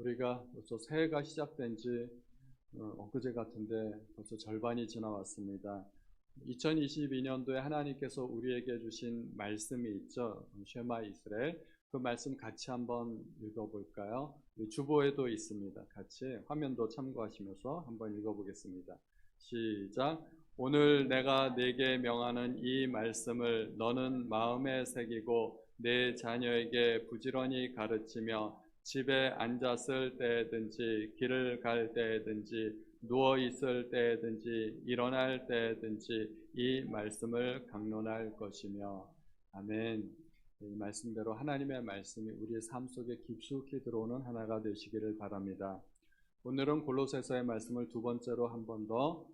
우리가 벌써 새해가 시작된 지 엊그제 같은데 벌써 절반이 지나왔습니다. 2022년도에 하나님께서 우리에게 주신 말씀이 있죠. 쉐마 이스라엘. 그 말씀 같이 한번 읽어볼까요? 주보에도 있습니다. 같이 화면도 참고하시면서 한번 읽어보겠습니다. 시작. 오늘 내가 네게 명하는 이 말씀을 너는 마음에 새기고 내 자녀에게 부지런히 가르치며 집에 앉았을 때든지 길을 갈 때든지 누워 있을 때든지 일어날 때든지 이 말씀을 강론할 것이며. 아멘. 이 말씀대로 하나님의 말씀이 우리의 삶 속에 깊숙이 들어오는 하나가 되시기를 바랍니다. 오늘은 골로새서의 말씀을 두 번째로 한 번 더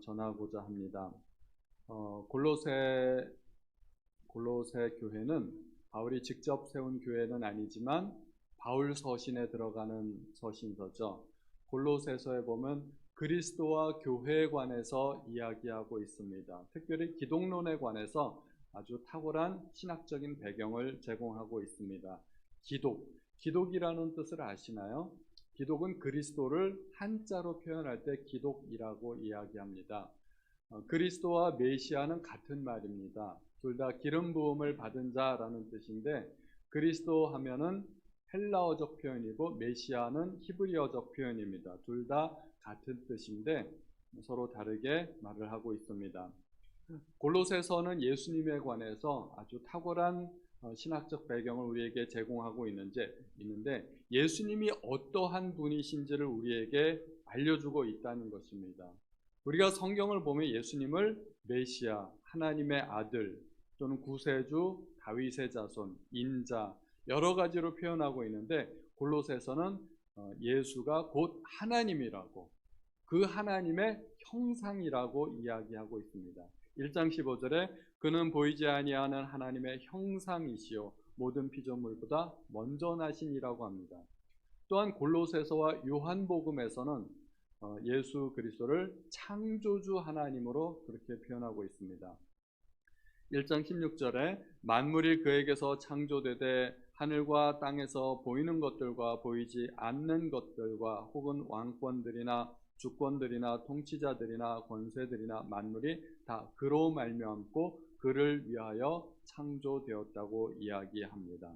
전하고자 합니다. 골로새 교회는 바울이 직접 세운 교회는 아니지만 바울 서신에 들어가는 서신서죠. 골로새서에 보면 그리스도와 교회에 관해서 이야기하고 있습니다. 특별히 기독론에 관해서 아주 탁월한 신학적인 배경을 제공하고 있습니다. 기독이라는 뜻을 아시나요? 기독은 그리스도를 한자로 표현할 때 기독이라고 이야기합니다. 그리스도와 메시아는 같은 말입니다. 둘 다 기름 부음을 받은 자라는 뜻인데, 그리스도 하면은 헬라어적 표현이고 메시아는 히브리어적 표현입니다. 둘 다 같은 뜻인데 서로 다르게 말을 하고 있습니다. 골로새서는 예수님에 관해서 아주 탁월한 신학적 배경을 우리에게 제공하고 있는데 예수님이 어떠한 분이신지를 우리에게 알려주고 있다는 것입니다. 우리가 성경을 보면 예수님을 메시아, 하나님의 아들 또는 구세주, 다윗의 자손, 인자 여러 가지로 표현하고 있는데, 골로새서는 예수가 곧 하나님이라고, 그 하나님의 형상이라고 이야기하고 있습니다. 1장 15절에 그는 보이지 아니하는 하나님의 형상이시요 모든 피조물보다 먼저 나신이라고 합니다. 또한 골로새서와 요한복음에서는 예수 그리스도를 창조주 하나님으로 그렇게 표현하고 있습니다. 1장 16절에 만물이 그에게서 창조되되 하늘과 땅에서 보이는 것들과 보이지 않는 것들과 혹은 왕권들이나 주권들이나 통치자들이나 권세들이나 만물이 다 그로 말미암고 그를 위하여 창조되었다고 이야기합니다.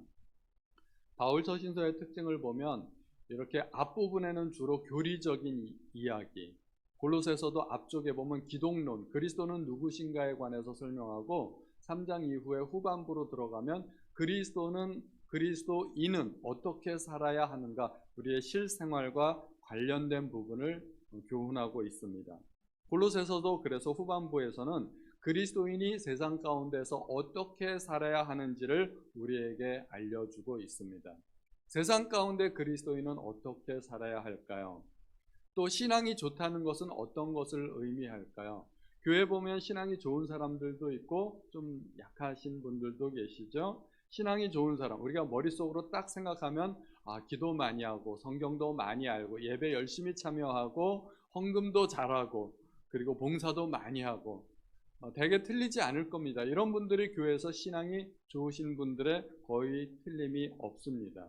바울 서신서의 특징을 보면 이렇게 앞부분에는 주로 교리적인 이야기, 골로새서도 앞쪽에 보면 기독론, 그리스도는 누구신가에 관해서 설명하고, 3장 이후에 후반부로 들어가면 그리스도인은 어떻게 살아야 하는가, 우리의 실생활과 관련된 부분을 교훈하고 있습니다. 골로새서도 그래서 후반부에서는 그리스도인이 세상 가운데서 어떻게 살아야 하는지를 우리에게 알려주고 있습니다. 세상 가운데 그리스도인은 어떻게 살아야 할까요? 또 신앙이 좋다는 것은 어떤 것을 의미할까요? 교회 보면 신앙이 좋은 사람들도 있고 좀 약하신 분들도 계시죠. 신앙이 좋은 사람, 우리가 머릿속으로 딱 생각하면 기도 많이 하고 성경도 많이 알고 예배 열심히 참여하고 헌금도 잘하고 그리고 봉사도 많이 하고 되게 틀리지 않을 겁니다. 이런 분들이 교회에서 신앙이 좋으신 분들의 거의 틀림이 없습니다.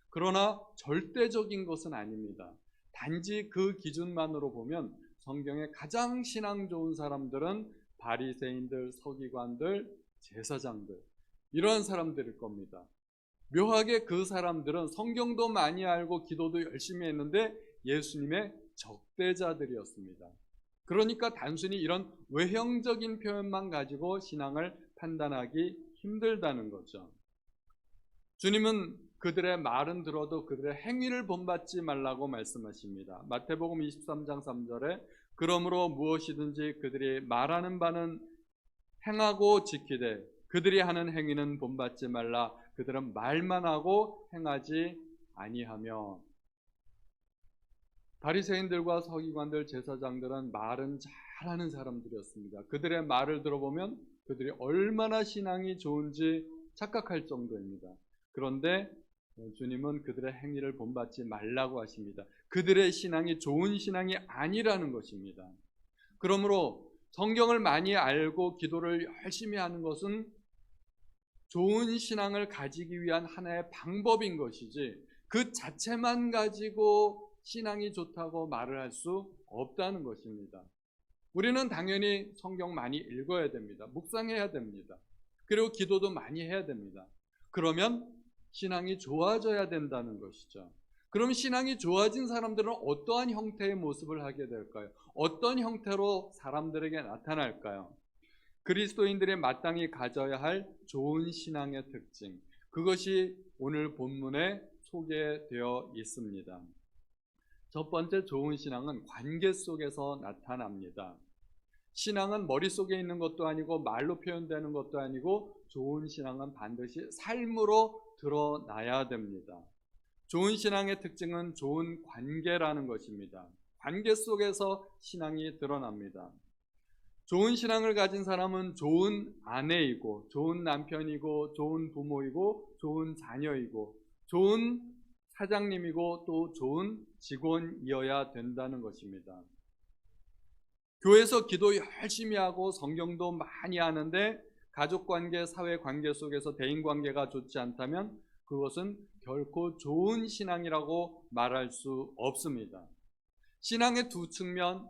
그러나 절대적인 것은 아닙니다. 단지 그 기준만으로 보면 성경에 가장 신앙 좋은 사람들은 바리새인들, 서기관들, 제사장들, 이러한 사람들일 겁니다. 묘하게 그 사람들은 성경도 많이 알고 기도도 열심히 했는데 예수님의 적대자들이었습니다. 그러니까 단순히 이런 외형적인 표현만 가지고 신앙을 판단하기 힘들다는 거죠. 주님은 그들의 말은 들어도 그들의 행위를 본받지 말라고 말씀하십니다. 마태복음 23장 3절에 그러므로 무엇이든지 그들이 말하는 바는 행하고 지키되 그들이 하는 행위는 본받지 말라. 그들은 말만 하고 행하지 아니하며. 바리새인들과 서기관들, 제사장들은 말은 잘하는 사람들이었습니다. 그들의 말을 들어보면 그들이 얼마나 신앙이 좋은지 착각할 정도입니다. 그런데 주님은 그들의 행위를 본받지 말라고 하십니다. 그들의 신앙이 좋은 신앙이 아니라는 것입니다. 그러므로 성경을 많이 알고 기도를 열심히 하는 것은 좋은 신앙을 가지기 위한 하나의 방법인 것이지, 그 자체만 가지고 신앙이 좋다고 말을 할 수 없다는 것입니다. 우리는 당연히 성경 많이 읽어야 됩니다. 묵상해야 됩니다. 그리고 기도도 많이 해야 됩니다. 그러면 신앙이 좋아져야 된다는 것이죠. 그럼 신앙이 좋아진 사람들은 어떠한 형태의 모습을 하게 될까요? 어떤 형태로 사람들에게 나타날까요? 그리스도인들이 마땅히 가져야 할 좋은 신앙의 특징, 그것이 오늘 본문에 소개되어 있습니다. 첫 번째 좋은 신앙은 관계 속에서 나타납니다. 신앙은 머릿속에 있는 것도 아니고 말로 표현되는 것도 아니고 좋은 신앙은 반드시 삶으로 드러나야 됩니다. 좋은 신앙의 특징은 좋은 관계라는 것입니다. 관계 속에서 신앙이 드러납니다. 좋은 신앙을 가진 사람은 좋은 아내이고 좋은 남편이고 좋은 부모이고 좋은 자녀이고 좋은 사장님이고 또 좋은 직원이어야 된다는 것입니다. 교회에서 기도 열심히 하고 성경도 많이 하는데 가족관계, 사회관계 속에서 대인관계가 좋지 않다면 그것은 결코 좋은 신앙이라고 말할 수 없습니다. 신앙의 두 측면,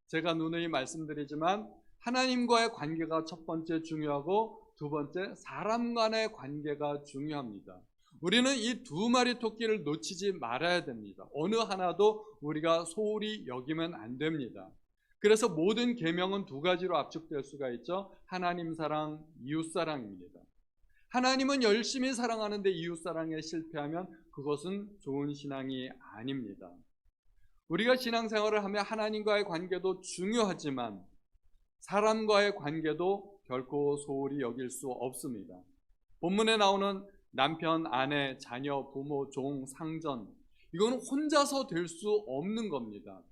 제가 누누이 말씀드리지만 하나님과의 관계가 첫 번째 중요하고 두 번째 사람 간의 관계가 중요합니다. 우리는 이 두 마리 토끼를 놓치지 말아야 됩니다. 어느 하나도 우리가 소홀히 여기면 안 됩니다. 그래서 모든 계명은 두 가지로 압축될 수가 있죠. 하나님 사랑, 이웃 사랑입니다. 하나님은 열심히 사랑하는데 이웃 사랑에 실패하면 그것은 좋은 신앙이 아닙니다. 우리가 신앙생활을 하면 하나님과의 관계도 중요하지만 사람과의 관계도 결코 소홀히 여길 수 없습니다. 본문에 나오는 남편, 아내, 자녀, 부모, 종, 상전, 이건 혼자서 될 수 없는 겁니다.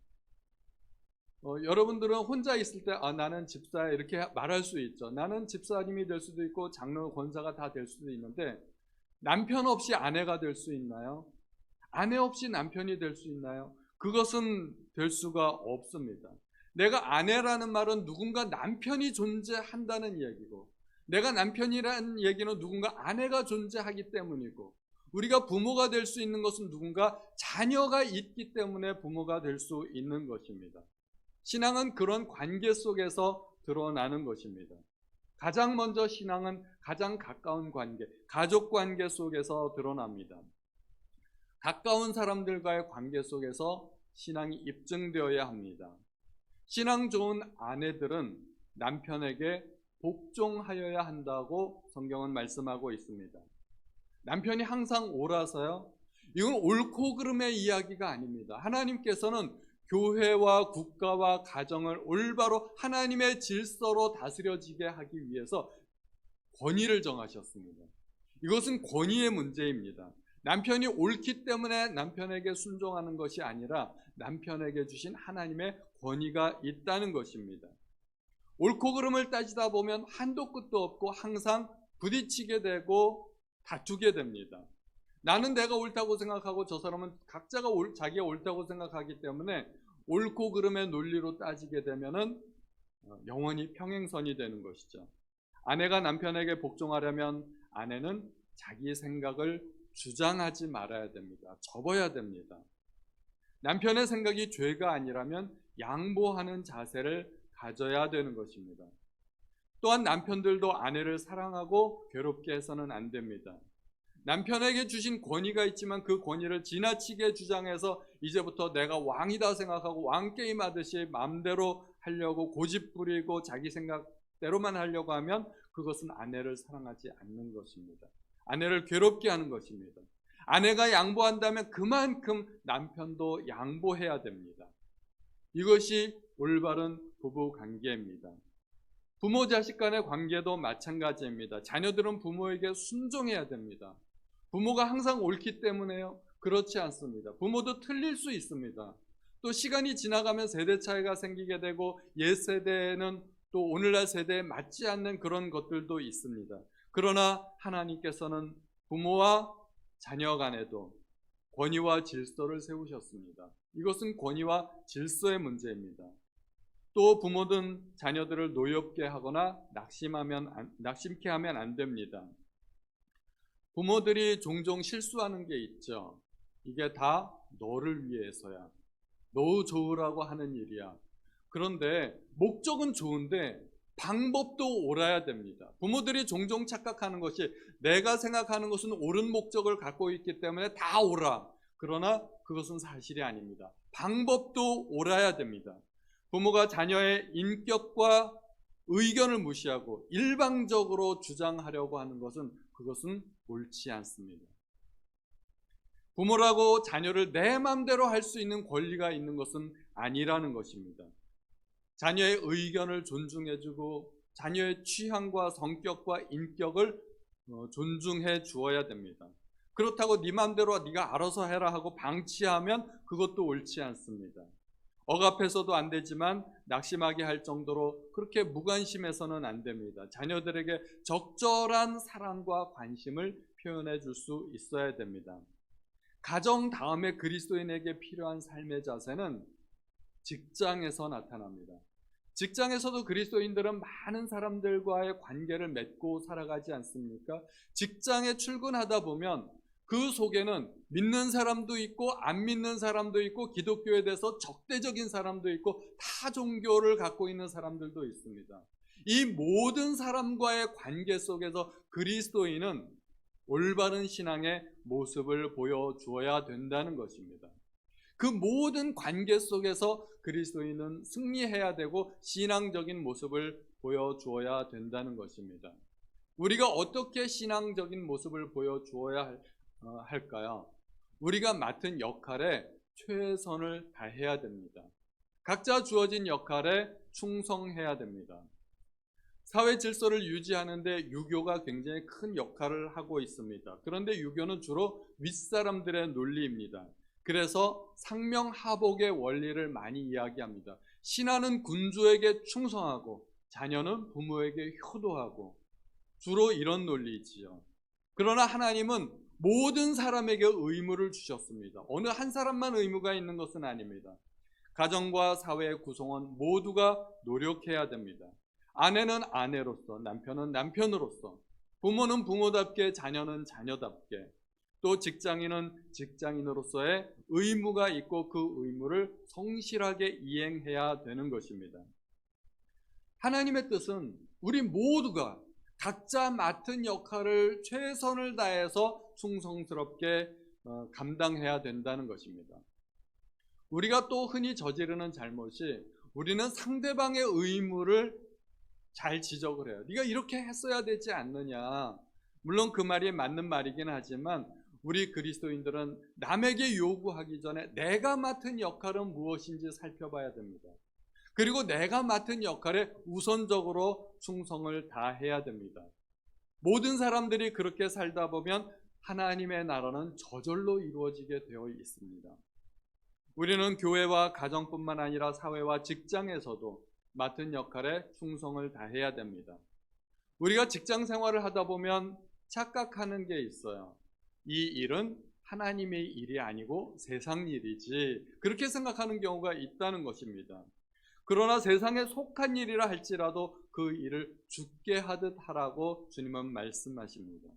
여러분들은 혼자 있을 때 나는 집사야 이렇게 말할 수 있죠. 나는 집사님이 될 수도 있고 장로, 권사가 다 될 수도 있는데 남편 없이 아내가 될 수 있나요? 아내 없이 남편이 될 수 있나요? 그것은 될 수가 없습니다. 내가 아내라는 말은 누군가 남편이 존재한다는 얘기고 내가 남편이라는 얘기는 누군가 아내가 존재하기 때문이고 우리가 부모가 될 수 있는 것은 누군가 자녀가 있기 때문에 부모가 될 수 있는 것입니다. 신앙은 그런 관계 속에서 드러나는 것입니다. 가장 먼저 신앙은 가장 가까운 관계, 가족 관계 속에서 드러납니다. 가까운 사람들과의 관계 속에서 신앙이 입증되어야 합니다. 신앙 좋은 아내들은 남편에게 복종하여야 한다고 성경은 말씀하고 있습니다. 남편이 항상 옳아서요. 이건 옳고 그름의 이야기가 아닙니다. 하나님께서는 교회와 국가와 가정을 올바로 하나님의 질서로 다스려지게 하기 위해서 권위를 정하셨습니다. 이것은 권위의 문제입니다. 남편이 옳기 때문에 남편에게 순종하는 것이 아니라 남편에게 주신 하나님의 권위가 있다는 것입니다. 옳고 그름을 따지다 보면 한도 끝도 없고 항상 부딪히게 되고 다투게 됩니다. 나는 내가 옳다고 생각하고 저 사람은 각자가 자기가 옳다고 생각하기 때문에 옳고 그름의 논리로 따지게 되면은 영원히 평행선이 되는 것이죠. 아내가 남편에게 복종하려면 아내는 자기 생각을 주장하지 말아야 됩니다. 접어야 됩니다. 남편의 생각이 죄가 아니라면 양보하는 자세를 가져야 되는 것입니다. 또한 남편들도 아내를 사랑하고 괴롭게 해서는 안 됩니다. 남편에게 주신 권위가 있지만 그 권위를 지나치게 주장해서 이제부터 내가 왕이다 생각하고 왕게임 하듯이 마음대로 하려고 고집 부리고 자기 생각대로만 하려고 하면 그것은 아내를 사랑하지 않는 것입니다. 아내를 괴롭게 하는 것입니다. 아내가 양보한다면 그만큼 남편도 양보해야 됩니다. 이것이 올바른 부부 관계입니다. 부모 자식 간의 관계도 마찬가지입니다. 자녀들은 부모에게 순종해야 됩니다. 부모가 항상 옳기 때문에요? 그렇지 않습니다. 부모도 틀릴 수 있습니다. 또 시간이 지나가면 세대 차이가 생기게 되고 옛 세대는 또 오늘날 세대에 맞지 않는 그런 것들도 있습니다. 그러나 하나님께서는 부모와 자녀 간에도 권위와 질서를 세우셨습니다. 이것은 권위와 질서의 문제입니다. 또 부모든 자녀들을 노엽게 하거나 낙심케 하면 안 됩니다. 부모들이 종종 실수하는 게 있죠. 이게 다 너를 위해서야. 너 좋으라고 하는 일이야. 그런데 목적은 좋은데 방법도 옳아야 됩니다. 부모들이 종종 착각하는 것이 내가 생각하는 것은 옳은 목적을 갖고 있기 때문에 다 옳아. 그러나 그것은 사실이 아닙니다. 방법도 옳아야 됩니다. 부모가 자녀의 인격과 의견을 무시하고 일방적으로 주장하려고 하는 것은 그것은 옳지 않습니다. 부모라고 자녀를 내 마음대로 할 수 있는 권리가 있는 것은 아니라는 것입니다. 자녀의 의견을 존중해주고 자녀의 취향과 성격과 인격을 존중해 주어야 됩니다. 그렇다고 네 마음대로 네가 알아서 해라 하고 방치하면 그것도 옳지 않습니다. 억압해서도 안 되지만 낙심하게 할 정도로 그렇게 무관심해서는 안 됩니다. 자녀들에게 적절한 사랑과 관심을 표현해 줄 수 있어야 됩니다. 가정 다음에 그리스도인에게 필요한 삶의 자세는 직장에서 나타납니다. 직장에서도 그리스도인들은 많은 사람들과의 관계를 맺고 살아가지 않습니까? 직장에 출근하다 보면 그 속에는 믿는 사람도 있고 안 믿는 사람도 있고 기독교에 대해서 적대적인 사람도 있고 타 종교를 갖고 있는 사람들도 있습니다. 이 모든 사람과의 관계 속에서 그리스도인은 올바른 신앙의 모습을 보여주어야 된다는 것입니다. 그 모든 관계 속에서 그리스도인은 승리해야 되고 신앙적인 모습을 보여주어야 된다는 것입니다. 우리가 어떻게 신앙적인 모습을 보여주어야 할까요? 우리가 맡은 역할에 최선을 다해야 됩니다. 각자 주어진 역할에 충성해야 됩니다. 사회 질서를 유지하는데 유교가 굉장히 큰 역할을 하고 있습니다. 그런데 유교는 주로 윗사람들의 논리입니다. 그래서 상명하복의 원리를 많이 이야기합니다. 신하는 군주에게 충성하고 자녀는 부모에게 효도하고 주로 이런 논리지요. 그러나 하나님은 모든 사람에게 의무를 주셨습니다. 어느 한 사람만 의무가 있는 것은 아닙니다. 가정과 사회의 구성원 모두가 노력해야 됩니다. 아내는 아내로서, 남편은 남편으로서, 부모는 부모답게, 자녀는 자녀답게, 또 직장인은 직장인으로서의 의무가 있고 그 의무를 성실하게 이행해야 되는 것입니다. 하나님의 뜻은 우리 모두가 각자 맡은 역할을 최선을 다해서 충성스럽게 감당해야 된다는 것입니다. 우리가 또 흔히 저지르는 잘못이 우리는 상대방의 의무를 잘 지적을 해요. 네가 이렇게 했어야 되지 않느냐. 물론 그 말이 맞는 말이긴 하지만 우리 그리스도인들은 남에게 요구하기 전에 내가 맡은 역할은 무엇인지 살펴봐야 됩니다. 그리고 내가 맡은 역할에 우선적으로 충성을 다해야 됩니다. 모든 사람들이 그렇게 살다 보면 하나님의 나라는 저절로 이루어지게 되어 있습니다. 우리는 교회와 가정뿐만 아니라 사회와 직장에서도 맡은 역할에 충성을 다해야 됩니다. 우리가 직장 생활을 하다 보면 착각하는 게 있어요. 이 일은 하나님의 일이 아니고 세상 일이지, 그렇게 생각하는 경우가 있다는 것입니다. 그러나 세상에 속한 일이라 할지라도 그 일을 죽게 하듯 하라고 주님은 말씀하십니다.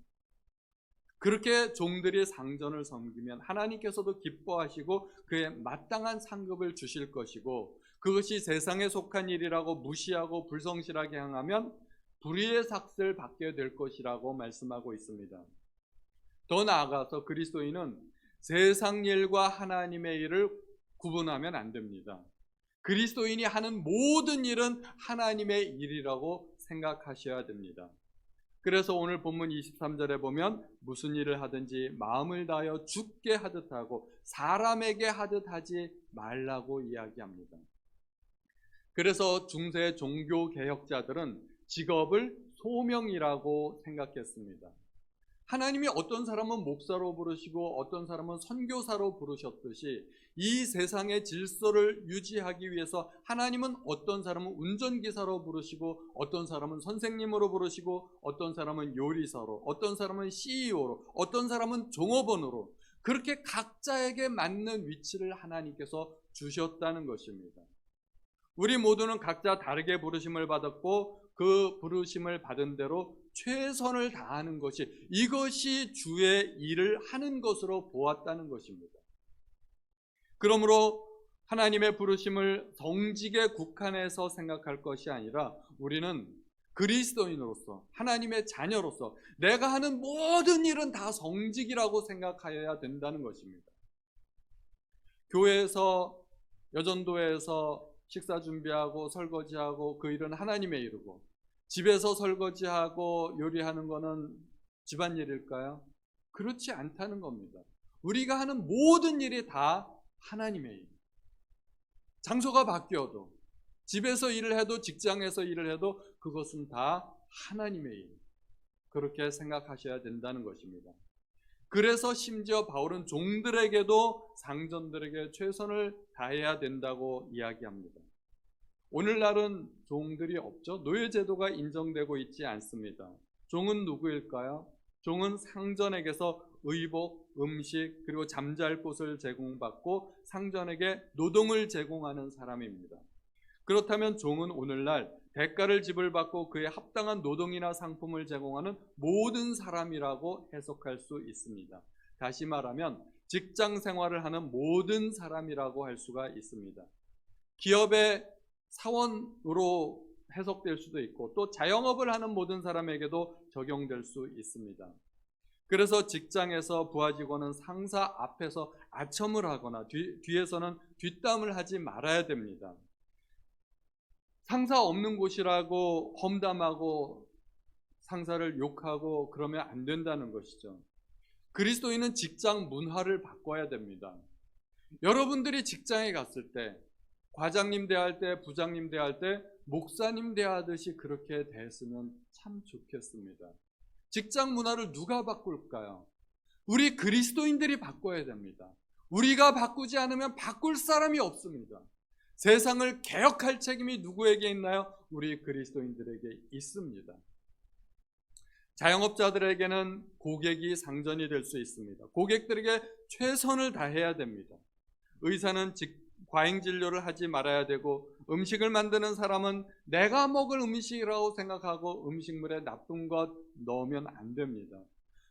그렇게 종들이 상전을 섬기면 하나님께서도 기뻐하시고 그에 마땅한 상급을 주실 것이고, 그것이 세상에 속한 일이라고 무시하고 불성실하게 행하면 불의의 삭을 받게 될 것이라고 말씀하고 있습니다. 더 나아가서 그리스도인은 세상 일과 하나님의 일을 구분하면 안 됩니다. 그리스도인이 하는 모든 일은 하나님의 일이라고 생각하셔야 됩니다. 그래서 오늘 본문 23절에 보면 무슨 일을 하든지 마음을 다하여 주께 하듯 하고 사람에게 하듯 하지 말라고 이야기합니다. 그래서 중세 종교 개혁자들은 직업을 소명이라고 생각했습니다. 하나님이 어떤 사람은 목사로 부르시고 어떤 사람은 선교사로 부르셨듯이 이 세상의 질서를 유지하기 위해서 하나님은 어떤 사람은 운전기사로 부르시고 어떤 사람은 선생님으로 부르시고 어떤 사람은 요리사로, 어떤 사람은 CEO로, 어떤 사람은 종업원으로, 그렇게 각자에게 맞는 위치를 하나님께서 주셨다는 것입니다. 우리 모두는 각자 다르게 부르심을 받았고 그 부르심을 받은 대로 최선을 다하는 것이, 이것이 주의 일을 하는 것으로 보았다는 것입니다. 그러므로 하나님의 부르심을 정직에 국한해서 생각할 것이 아니라 우리는 그리스도인으로서, 하나님의 자녀로서 내가 하는 모든 일은 다 정직이라고 생각하여야 된다는 것입니다. 교회에서, 여전도에서 식사 준비하고 설거지하고 그 일은 하나님의 일이고, 집에서 설거지하고 요리하는 것은 집안일일까요? 그렇지 않다는 겁니다. 우리가 하는 모든 일이 다 하나님의 일. 장소가 바뀌어도, 집에서 일을 해도 직장에서 일을 해도 그것은 다 하나님의 일. 그렇게 생각하셔야 된다는 것입니다. 그래서 심지어 바울은 종들에게도 상전들에게 최선을 다해야 된다고 이야기합니다. 오늘날은 종들이 없죠. 노예제도가 인정되고 있지 않습니다. 종은 누구일까요? 종은 상전에게서 의복, 음식, 그리고 잠잘 곳을 제공받고 상전에게 노동을 제공하는 사람입니다. 그렇다면 종은 오늘날 대가를 지불받고 그에 합당한 노동이나 상품을 제공하는 모든 사람이라고 해석할 수 있습니다. 다시 말하면 직장 생활을 하는 모든 사람이라고 할 수가 있습니다. 기업의 사원으로 해석될 수도 있고 또 자영업을 하는 모든 사람에게도 적용될 수 있습니다. 그래서 직장에서 부하 직원은 상사 앞에서 아첨을 하거나 뒤에서는 뒷담을 하지 말아야 됩니다. 상사 없는 곳이라고 험담하고 상사를 욕하고 그러면 안 된다는 것이죠. 그리스도인은 직장 문화를 바꿔야 됩니다. 여러분들이 직장에 갔을 때 과장님 대할 때, 부장님 대할 때, 목사님 대하듯이 그렇게 대했으면 참 좋겠습니다. 직장 문화를 누가 바꿀까요? 우리 그리스도인들이 바꿔야 됩니다. 우리가 바꾸지 않으면 바꿀 사람이 없습니다. 세상을 개혁할 책임이 누구에게 있나요? 우리 그리스도인들에게 있습니다. 자영업자들에게는 고객이 상전이 될 수 있습니다. 고객들에게 최선을 다해야 됩니다. 의사는 과잉 진료를 하지 말아야 되고 음식을 만드는 사람은 내가 먹을 음식이라고 생각하고 음식물에 나쁜 것 넣으면 안 됩니다.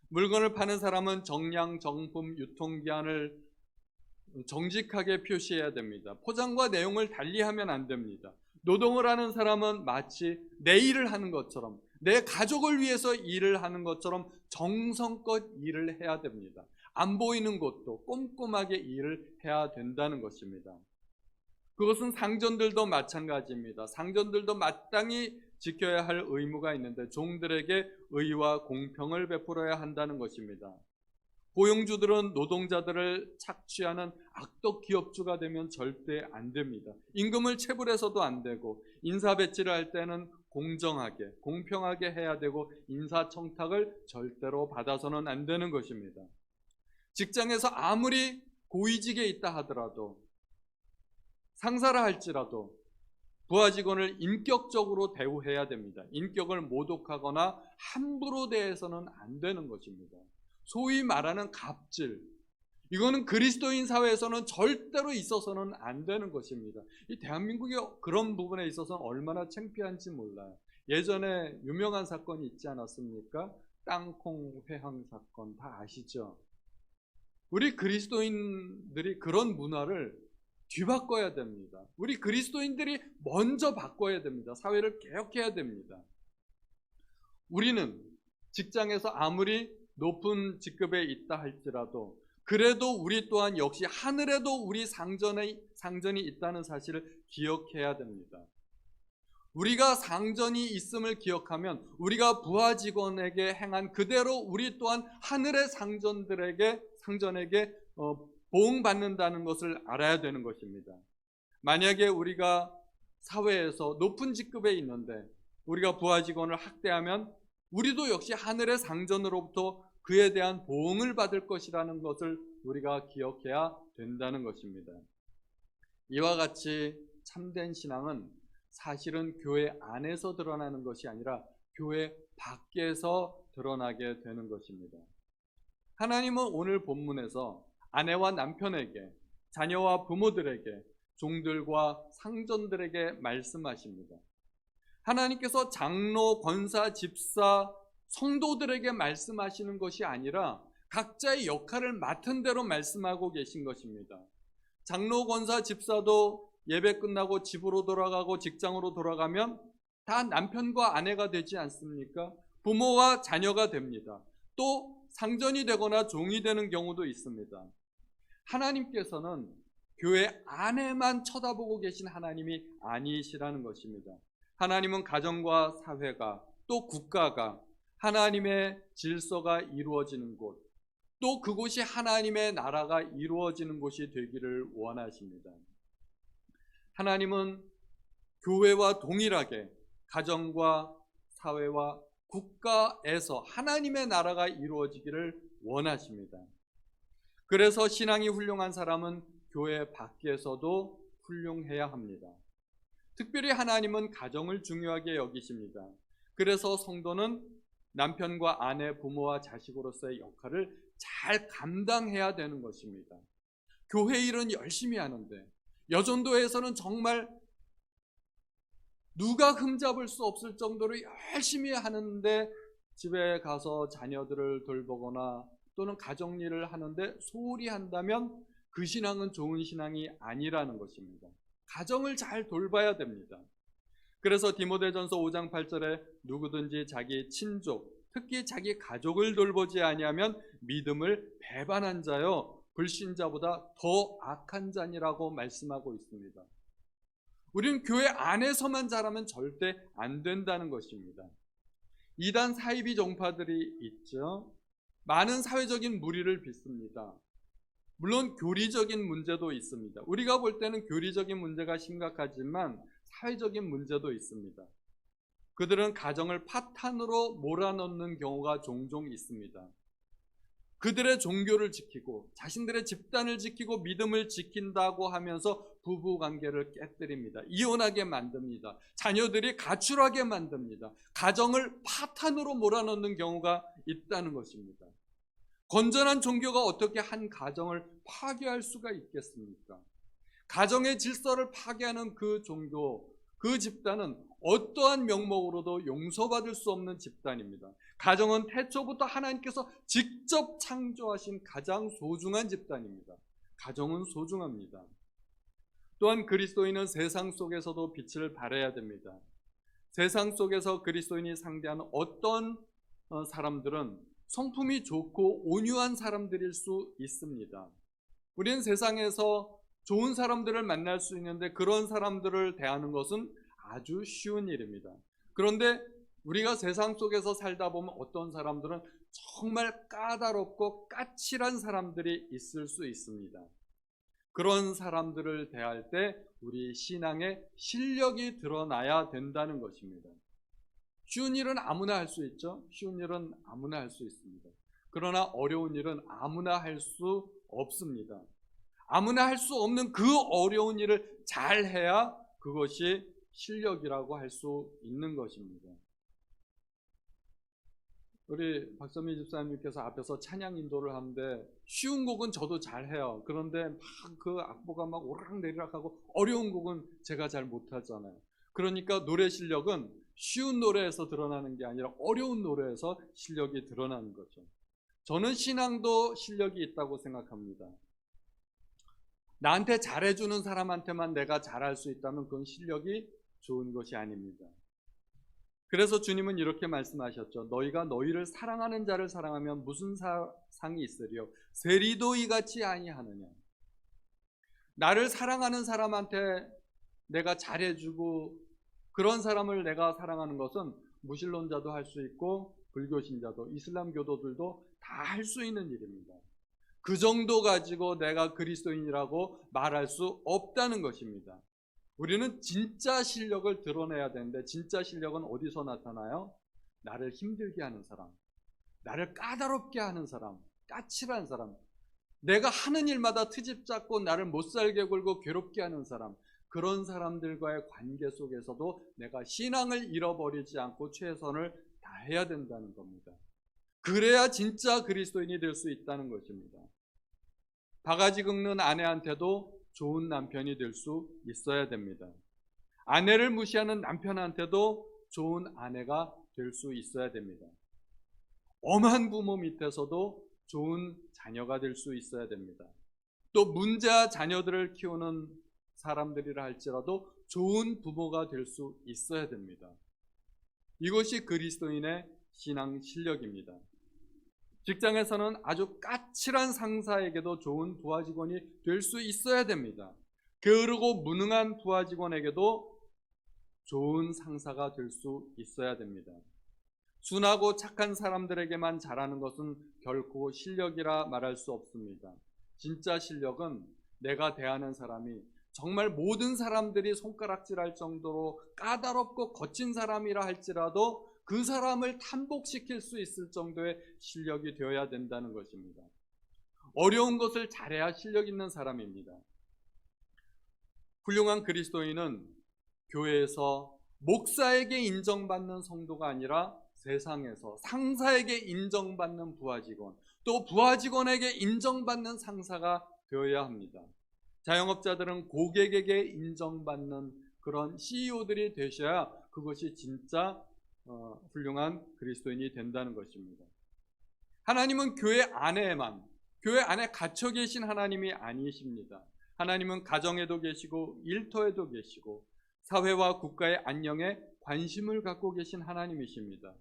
물건을 파는 사람은 정량, 정품, 유통기한을 정직하게 표시해야 됩니다. 포장과 내용을 달리하면 안 됩니다. 노동을 하는 사람은 마치 내 일을 하는 것처럼, 내 가족을 위해서 일을 하는 것처럼 정성껏 일을 해야 됩니다. 안 보이는 곳도 꼼꼼하게 일을 해야 된다는 것입니다. 그것은 상전들도 마찬가지입니다. 상전들도 마땅히 지켜야 할 의무가 있는데 종들에게 의와 공평을 베풀어야 한다는 것입니다. 고용주들은 노동자들을 착취하는 악덕 기업주가 되면 절대 안 됩니다. 임금을 체불해서도 안 되고 인사 배치를 할 때는 공정하게, 공평하게 해야 되고 인사청탁을 절대로 받아서는 안 되는 것입니다. 직장에서 아무리 고위직에 있다 하더라도 상사라 할지라도 부하 직원을 인격적으로 대우해야 됩니다. 인격을 모독하거나 함부로 대해서는 안 되는 것입니다. 소위 말하는 갑질, 이거는 그리스도인 사회에서는 절대로 있어서는 안 되는 것입니다. 이 대한민국이 그런 부분에 있어서는 얼마나 창피한지 몰라요. 예전에 유명한 사건이 있지 않았습니까? 땅콩 회항 사건 다 아시죠? 우리 그리스도인들이 그런 문화를 뒤바꿔야 됩니다. 우리 그리스도인들이 먼저 바꿔야 됩니다. 사회를 개혁해야 됩니다. 우리는 직장에서 아무리 높은 직급에 있다 할지라도 그래도 우리 또한 역시 하늘에도 우리 상전이 있다는 사실을 기억해야 됩니다. 우리가 상전이 있음을 기억하면 우리가 부하 직원에게 행한 그대로 우리 또한 하늘의 상전에게 보응받는다는 것을 알아야 되는 것입니다. 만약에 우리가 사회에서 높은 직급에 있는데 우리가 부하 직원을 학대하면 우리도 역시 하늘의 상전으로부터 그에 대한 보응을 받을 것이라는 것을 우리가 기억해야 된다는 것입니다. 이와 같이 참된 신앙은 사실은 교회 안에서 드러나는 것이 아니라 교회 밖에서 드러나게 되는 것입니다. 하나님은 오늘 본문에서 아내와 남편에게, 자녀와 부모들에게, 종들과 상전들에게 말씀하십니다. 하나님께서 장로, 권사, 집사, 성도들에게 말씀하시는 것이 아니라 각자의 역할을 맡은 대로 말씀하고 계신 것입니다. 장로, 권사, 집사도 예배 끝나고 집으로 돌아가고 직장으로 돌아가면 다 남편과 아내가 되지 않습니까? 부모와 자녀가 됩니다. 또 상전이 되거나 종이 되는 경우도 있습니다. 하나님께서는 교회 안에만 쳐다보고 계신 하나님이 아니시라는 것입니다. 하나님은 가정과 사회가 또 국가가 하나님의 질서가 이루어지는 곳, 또 그곳이 하나님의 나라가 이루어지는 곳이 되기를 원하십니다. 하나님은 교회와 동일하게 가정과 사회와 국가에서 하나님의 나라가 이루어지기를 원하십니다. 그래서 신앙이 훌륭한 사람은 교회 밖에서도 훌륭해야 합니다. 특별히 하나님은 가정을 중요하게 여기십니다. 그래서 성도는 남편과 아내, 부모와 자식으로서의 역할을 잘 감당해야 되는 것입니다. 교회 일은 열심히 하는데 여전도에서는 정말 누가 흠잡을 수 없을 정도로 열심히 하는데 집에 가서 자녀들을 돌보거나 또는 가정일을 하는데 소홀히 한다면 그 신앙은 좋은 신앙이 아니라는 것입니다. 가정을 잘 돌봐야 됩니다. 그래서 디모데전서 5장 8절에 누구든지 자기 친족, 특히 자기 가족을 돌보지 아니하면 믿음을 배반한 자요 불신자보다 더 악한 자니라고 말씀하고 있습니다. 우리는 교회 안에서만 잘하면 절대 안 된다는 것입니다. 이단 사이비 종파들이 있죠. 많은 사회적인 무리를 빚습니다. 물론 교리적인 문제도 있습니다. 우리가 볼 때는 교리적인 문제가 심각하지만 사회적인 문제도 있습니다. 그들은 가정을 파탄으로 몰아넣는 경우가 종종 있습니다. 그들의 종교를 지키고 자신들의 집단을 지키고 믿음을 지킨다고 하면서 부부관계를 깨뜨립니다. 이혼하게 만듭니다. 자녀들이 가출하게 만듭니다. 가정을 파탄으로 몰아넣는 경우가 있다는 것입니다. 건전한 종교가 어떻게 한 가정을 파괴할 수가 있겠습니까? 가정의 질서를 파괴하는 그 종교, 그 집단은 어떠한 명목으로도 용서받을 수 없는 집단입니다. 가정은 태초부터 하나님께서 직접 창조하신 가장 소중한 집단입니다. 가정은 소중합니다. 또한 그리스도인은 세상 속에서도 빛을 발해야 됩니다. 세상 속에서 그리스도인이 상대하는 어떤 사람들은 성품이 좋고 온유한 사람들일 수 있습니다. 우리는 세상에서 좋은 사람들을 만날 수 있는데 그런 사람들을 대하는 것은 아주 쉬운 일입니다. 그런데 우리가 세상 속에서 살다 보면 어떤 사람들은 정말 까다롭고 까칠한 사람들이 있을 수 있습니다. 그런 사람들을 대할 때 우리 신앙의 실력이 드러나야 된다는 것입니다. 쉬운 일은 아무나 할 수 있죠. 쉬운 일은 아무나 할 수 있습니다. 그러나 어려운 일은 아무나 할 수 없습니다. 아무나 할 수 없는 그 어려운 일을 잘 해야 그것이 실력이라고 할 수 있는 것입니다. 우리 박선미 집사님께서 앞에서 찬양 인도를 하는데 쉬운 곡은 저도 잘해요. 그런데 막 그 악보가 막 오르락내리락하고 어려운 곡은 제가 잘 못하잖아요. 그러니까 노래 실력은 쉬운 노래에서 드러나는 게 아니라 어려운 노래에서 실력이 드러나는 거죠. 저는 신앙도 실력이 있다고 생각합니다. 나한테 잘해주는 사람한테만 내가 잘할 수 있다면 그건 실력이 좋은 것이 아닙니다. 그래서 주님은 이렇게 말씀하셨죠. 너희가 너희를 사랑하는 자를 사랑하면 무슨 상이 있으리요? 세리도 이같이 아니하느냐. 나를 사랑하는 사람한테 내가 잘해주고 그런 사람을 내가 사랑하는 것은 무신론자도 할 수 있고 불교신자도 이슬람교도들도 다 할 수 있는 일입니다. 그 정도 가지고 내가 그리스도인이라고 말할 수 없다는 것입니다. 우리는 진짜 실력을 드러내야 되는데 진짜 실력은 어디서 나타나요? 나를 힘들게 하는 사람, 나를 까다롭게 하는 사람, 까칠한 사람, 내가 하는 일마다 트집 잡고 나를 못살게 굴고 괴롭게 하는 사람, 그런 사람들과의 관계 속에서도 내가 신앙을 잃어버리지 않고 최선을 다해야 된다는 겁니다. 그래야 진짜 그리스도인이 될 수 있다는 것입니다. 바가지 긁는 아내한테도 좋은 남편이 될 수 있어야 됩니다. 아내를 무시하는 남편한테도 좋은 아내가 될 수 있어야 됩니다. 엄한 부모 밑에서도 좋은 자녀가 될 수 있어야 됩니다. 또 문자 자녀들을 키우는 사람들이라 할지라도 좋은 부모가 될 수 있어야 됩니다. 이것이 그리스도인의 신앙 실력입니다. 직장에서는 아주 까칠한 상사에게도 좋은 부하 직원이 될 수 있어야 됩니다. 게으르고 무능한 부하 직원에게도 좋은 상사가 될 수 있어야 됩니다. 순하고 착한 사람들에게만 잘하는 것은 결코 실력이라 말할 수 없습니다. 진짜 실력은 내가 대하는 사람이 정말 모든 사람들이 손가락질할 정도로 까다롭고 거친 사람이라 할지라도 그 사람을 탄복시킬 수 있을 정도의 실력이 되어야 된다는 것입니다. 어려운 것을 잘해야 실력 있는 사람입니다. 훌륭한 그리스도인은 교회에서 목사에게 인정받는 성도가 아니라 세상에서 상사에게 인정받는 부하 직원, 또 부하 직원에게 인정받는 상사가 되어야 합니다. 자영업자들은 고객에게 인정받는 그런 CEO들이 되셔야 그것이 진짜 훌륭한 그리스도인이 된다는 것입니다. 하나님은 교회 안에 갇혀 계신 하나님이 아니십니다. 하나님은 가정에도 계시고 일터에도 계시고 사회와 국가의 안녕에 관심을 갖고 계신 하나님이십니다.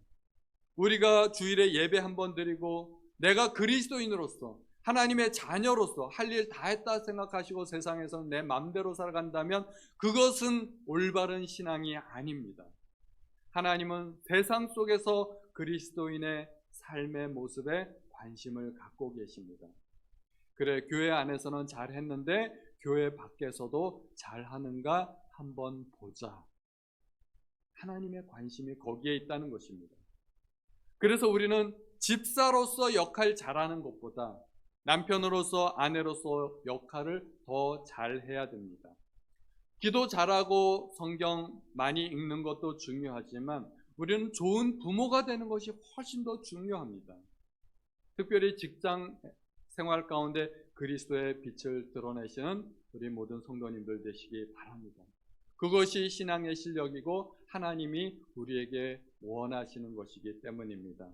우리가 주일에 예배 한번 드리고 내가 그리스도인으로서 하나님의 자녀로서 할 일 다 했다 생각하시고 세상에서 내 마음대로 살아간다면 그것은 올바른 신앙이 아닙니다. 하나님은 세상 속에서 그리스도인의 삶의 모습에 관심을 갖고 계십니다. 그래, 교회 안에서는 잘했는데 교회 밖에서도 잘하는가 한번 보자. 하나님의 관심이 거기에 있다는 것입니다. 그래서 우리는 집사로서 역할 잘하는 것보다 남편으로서 아내로서 역할을 더 잘해야 됩니다. 기도 잘하고 성경 많이 읽는 것도 중요하지만 우리는 좋은 부모가 되는 것이 훨씬 더 중요합니다. 특별히 직장 생활 가운데 그리스도의 빛을 드러내시는 우리 모든 성도님들 되시기 바랍니다. 그것이 신앙의 실력이고 하나님이 우리에게 원하시는 것이기 때문입니다.